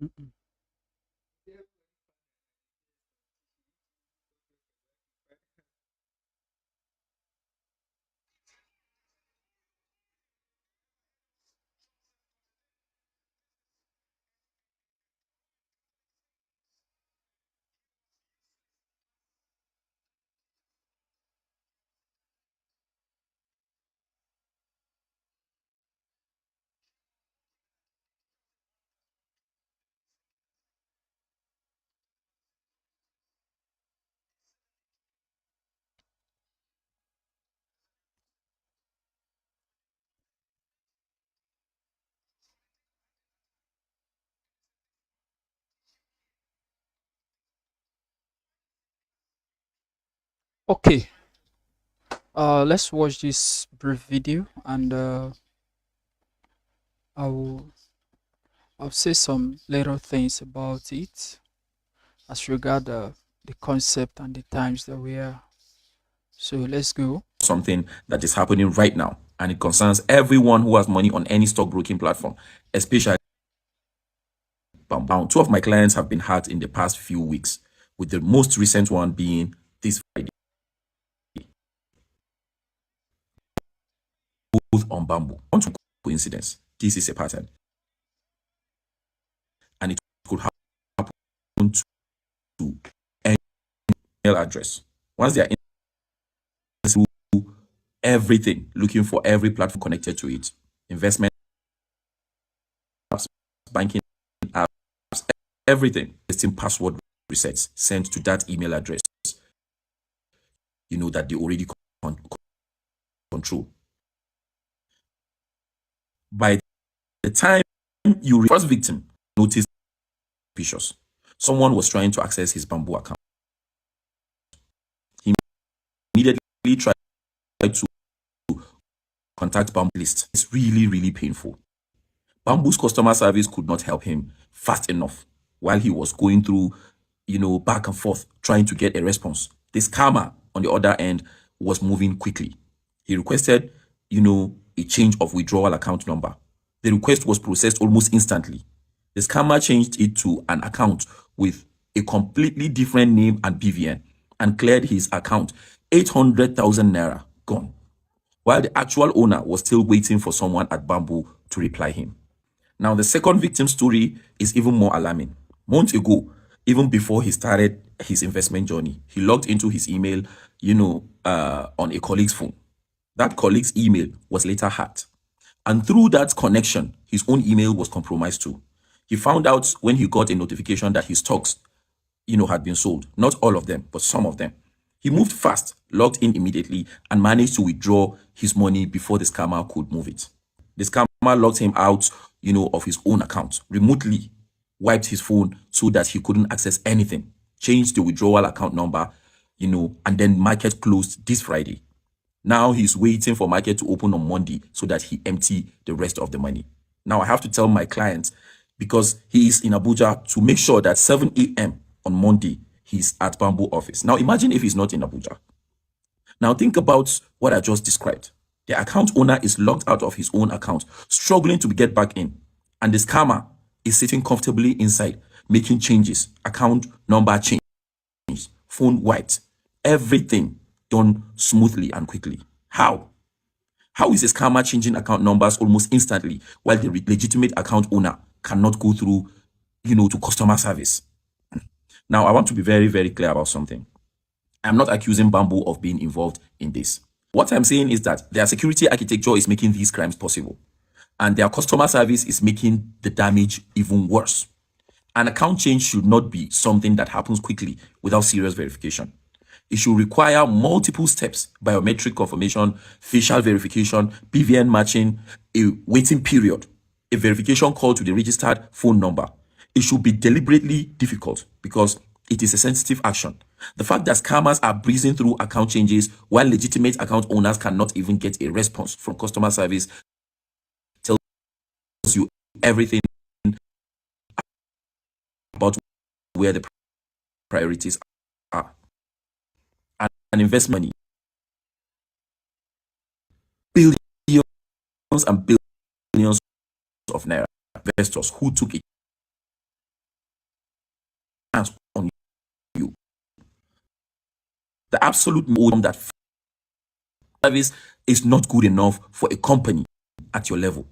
Mm-mm. Okay, let's watch this brief video, and I'll I'll say some little things about it as regard the concept and the times that we are. So let's go. Something that is happening right now, and it concerns everyone who has money on any stockbroking platform, especially Bamboo. Two of my clients have been hacked in the past few weeks, with the most recent one being this Friday, both on Bamboo. Not a coincidence. This is a pattern, and it could happen to any email address. Once they are through everything, looking for every platform connected to it, investment apps, banking apps, everything, testing password resets sent to that email address, that they already control. By the time first victim noticed suspicious, someone was trying to access his Bamboo account. He immediately tried to contact Bamboo list. It's really, really painful. Bamboo's customer service could not help him fast enough while he was going through, back and forth trying to get a response. The scammer on the other end was moving quickly. He requested, a change of withdrawal account number. The request was processed almost instantly. The scammer changed it to an account with a completely different name and BVN and cleared his account. 800,000 naira gone, while the actual owner was still waiting for someone at Bamboo to reply him. Now, the second victim's story is even more alarming. Months ago, even before he started his investment journey, he logged into his email, on a colleague's phone. That colleague's email was later hacked. And through that connection, his own email was compromised too. He found out when he got a notification that his stocks, had been sold. Not all of them, but some of them. He moved fast, logged in immediately, and managed to withdraw his money before the scammer could move it. The scammer locked him out, of his own account, remotely wiped his phone so that he couldn't access anything, changed the withdrawal account number, and then market closed this Friday. Now he's waiting for market to open on Monday so that he empty the rest of the money. Now I have to tell my client, because he is in Abuja, to make sure that 7 a.m. on Monday he's at Bamboo office. Now imagine if he's not in Abuja. Now think about what I just described. The account owner is locked out of his own account, struggling to get back in, and the scammer is sitting comfortably inside, making changes, account number change, phone wiped, everything done smoothly and quickly. How? How is a scammer changing account numbers almost instantly while the legitimate account owner cannot go through, to customer service? Now, I want to be very, very clear about something. I'm not accusing Bamboo of being involved in this. What I'm saying is that their security architecture is making these crimes possible, and their customer service is making the damage even worse. An account change should not be something that happens quickly without serious verification. It should require multiple steps: biometric confirmation, facial verification, BVN matching, a waiting period, a verification call to the registered phone number. It should be deliberately difficult because it is a sensitive action. The fact that scammers are breezing through account changes while legitimate account owners cannot even get a response from customer service tells you everything about where the priorities are. And investment money, billions and billions of naira investors who took a The absolute minimum that service is not good enough for a company at your level.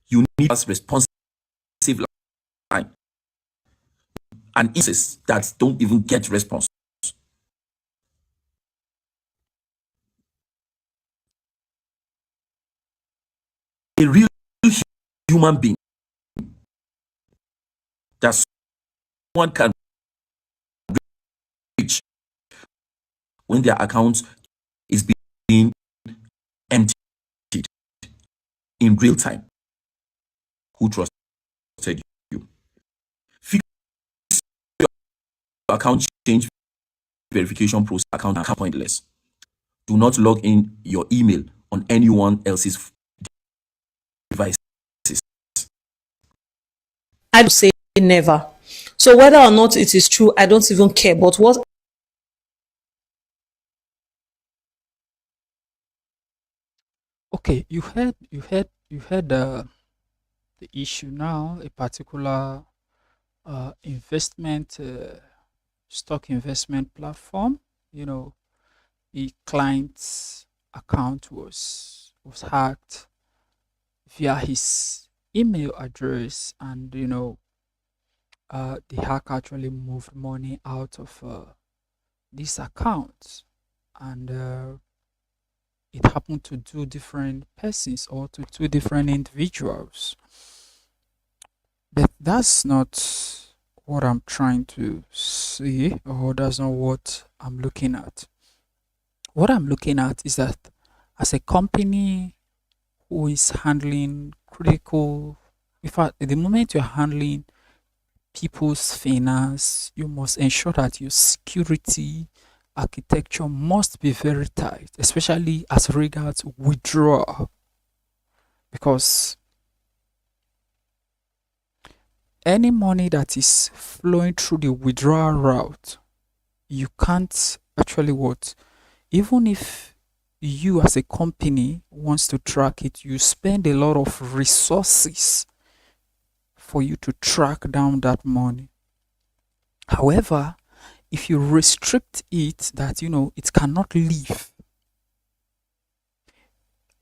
You need a responsive line and instances that don't even get response. A real human being that someone can reach when their account is being emptied in real time. Who trusted you? Fix your account change verification process. Account pointless. Do not log in your email on anyone else's devices. I would say never. So whether or not it is true, I don't even care. But what Okay, you heard the issue now. A particular investment stock investment platform. You know, a client's account was hacked via his email address, and the hack actually moved money out of this account, and it happened to two different persons or to two different individuals. But that's not what I'm trying to see, or that's not what I'm looking at. What I'm looking at is that as a company who is handling critical, in fact, at the moment you're handling people's finance, you must ensure that your security architecture must be very tight, especially as regards withdrawal, because any money that is flowing through the withdrawal route, you can't actually what, even if you as a company wants to track it, you spend a lot of resources for you to track down that money. However, if you restrict it that it cannot leave,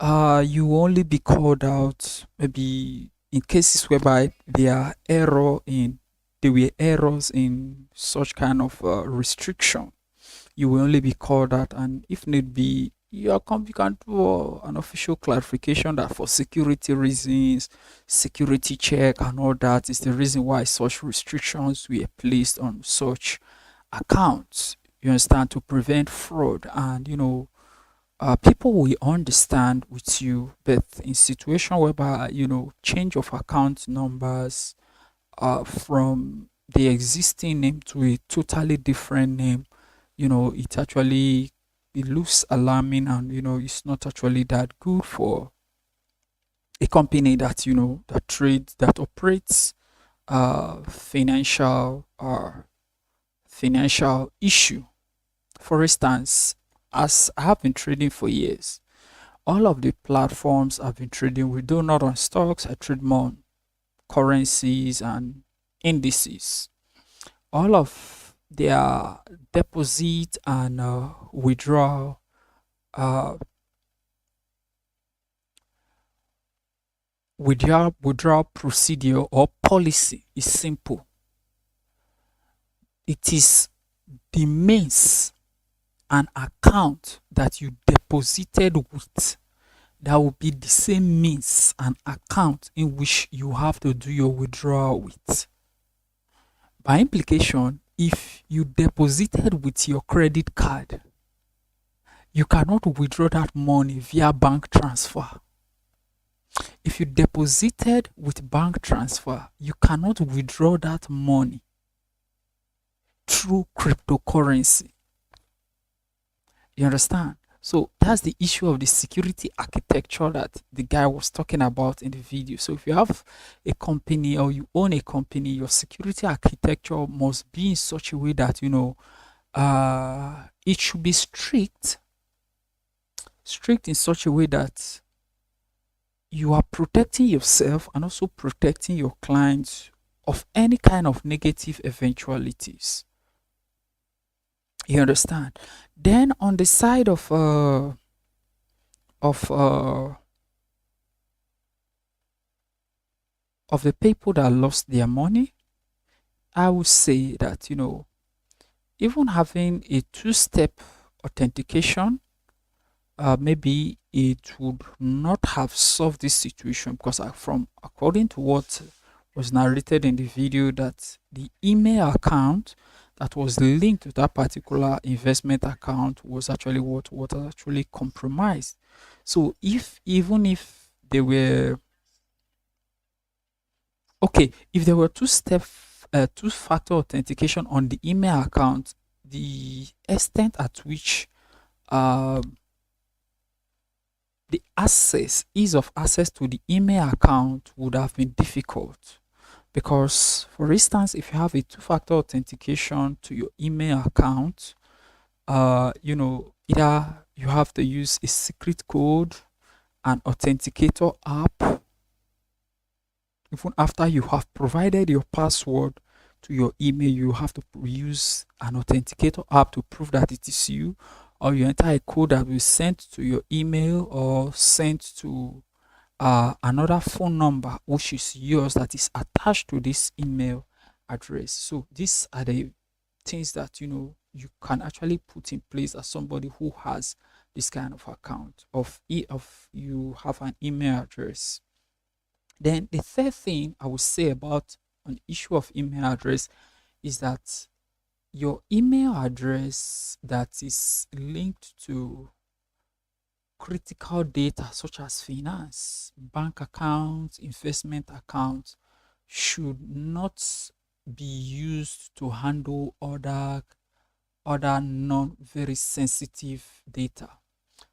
you only be called out maybe in cases whereby there were errors in such kind of restriction. You will only be called out, and if need be, your company can do an official clarification that for security reasons, security check and all that is the reason why such restrictions were placed on such accounts. You understand, to prevent fraud, and people will understand with you. But in situation whereby change of account numbers from the existing name to a totally different name, it looks alarming, and it's not actually that good for a company that that trades, that operates financial issue. For instance, as I have been trading for years, all of the platforms I've been trading with, though not on stocks, I trade more on currencies and indices. All of their deposit and uh, withdrawal procedure or policy is simple. It is the means and account that you deposited with that will be the same means and account in which you have to do your withdrawal with. By implication, if you deposited with your credit card, you cannot withdraw that money via bank transfer. If you deposited with bank transfer, you cannot withdraw that money through cryptocurrency. You understand? So that's the issue of the security architecture that the guy was talking about in the video. So if you have a company or you own a company, your security architecture must be in such a way that it should be strict in such a way that you are protecting yourself and also protecting your clients of any kind of negative eventualities. You understand? Then on the side of uh of the people that lost their money, I would say that even having a two-step authentication, maybe it would not have solved this situation, because from according to what was narrated in the video, that the email account that was linked to that particular investment account was actually what actually compromised. So if even if they were okay, if there were two-factor authentication on the email account, the extent at which um the ease of access to the email account would have been difficult. Because, for instance, if you have a two-factor authentication to your email account, either you have to use a secret code, an authenticator app, even after you have provided your password to your email, you have to use an authenticator app to prove that it is you, or you enter a code that will sent to your email or sent to another phone number which is yours, that is attached to this email address. So these are the things that you can actually put in place as somebody who has this kind of account of you have an email address. Then the third thing I would say about an issue of email address is that your email address that is linked to critical data such as finance, bank accounts, investment accounts should not be used to handle other non very sensitive data,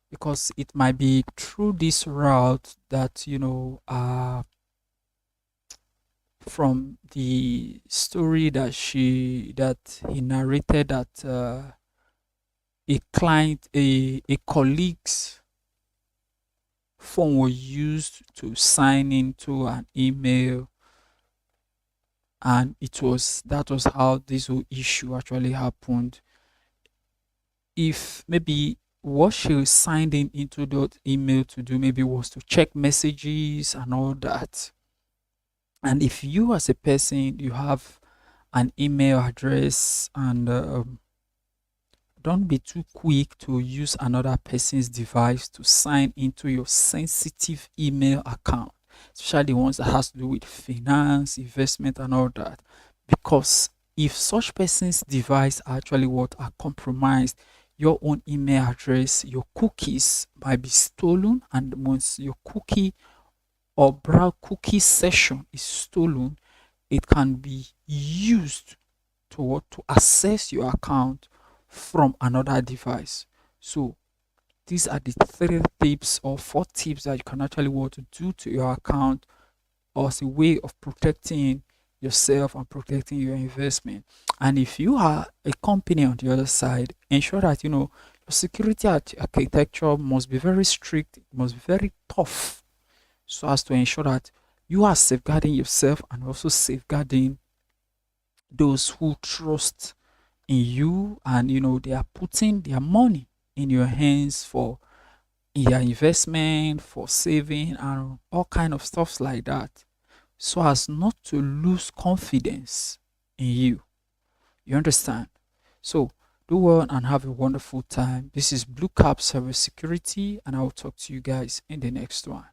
because it might be through this route that from the story that he narrated, that a colleague's phone was used to sign into an email, and that was how this whole issue actually happened. If maybe what she signed into that email to do maybe was to check messages and all that, and if you as a person you have an email address, and don't be too quick to use another person's device to sign into your sensitive email account, especially the ones that has to do with finance, investment, and all that. Because if such person's device are actually what are compromised, your own email address, your cookies might be stolen, and once your cookie or brow cookie session is stolen, it can be used to access your account from another device. So these are the three tips or four tips that you can actually want to do to your account, or as a way of protecting yourself and protecting your investment. And if you are a company on the other side, ensure that your security architecture must be very strict, it must be very tough, so as to ensure that you are safeguarding yourself and also safeguarding those who trust in you, and they are putting their money in your hands for their investment, for saving, and all kind of stuffs like that, so as not to lose confidence in you. You understand? So do well and have a wonderful time. This is Blue Cap Cybersecurity, and I will talk to you guys in the next one.